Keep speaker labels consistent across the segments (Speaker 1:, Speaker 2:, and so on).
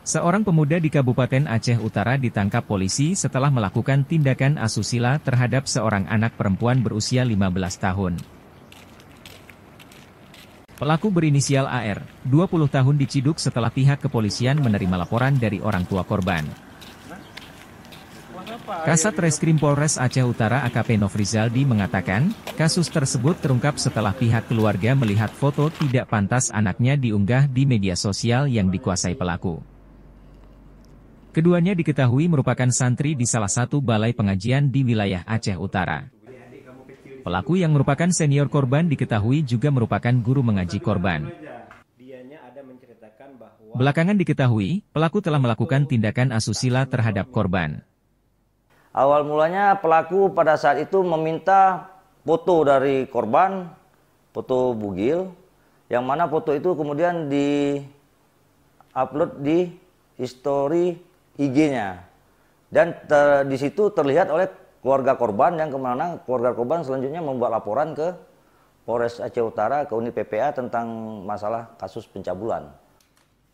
Speaker 1: Seorang pemuda di Kabupaten Aceh Utara ditangkap polisi setelah melakukan tindakan asusila terhadap seorang anak perempuan berusia 15 tahun. Pelaku berinisial AR, 20 tahun diciduk setelah pihak kepolisian menerima laporan dari orang tua korban. Kasat Reskrim Polres Aceh Utara AKP Nofrizaldi mengatakan, kasus tersebut terungkap setelah pihak keluarga melihat foto tidak pantas anaknya diunggah di media sosial yang dikuasai pelaku. Keduanya diketahui merupakan santri di salah satu balai pengajian di wilayah Aceh Utara. Pelaku yang merupakan senior korban diketahui juga merupakan guru mengaji korban. Belakangan diketahui, pelaku telah melakukan tindakan asusila terhadap korban.
Speaker 2: Awal mulanya pelaku pada saat itu meminta foto dari korban, foto bugil, yang mana foto itu kemudian di-upload di history IG-nya. Dan di situ terlihat oleh keluarga korban yang kemana keluarga korban selanjutnya membuat laporan ke Polres Aceh Utara ke unit PPA tentang masalah kasus pencabulan.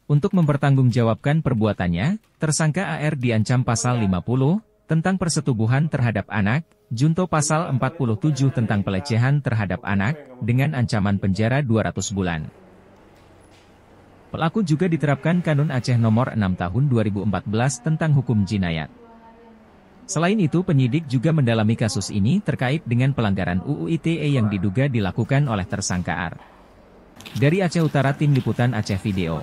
Speaker 1: Untuk mempertanggungjawabkan perbuatannya, tersangka AR diancam pasal 50 tentang persetubuhan terhadap anak, junto pasal 47 tentang pelecehan terhadap anak, dengan ancaman penjara 200 bulan. Pelaku juga diterapkan Kanun Aceh Nomor 6 Tahun 2014 tentang hukum jinayat. Selain itu, penyidik juga mendalami kasus ini terkait dengan pelanggaran UU ITE yang diduga dilakukan oleh tersangka AR. Dari Aceh Utara, Tim Liputan Aceh Video.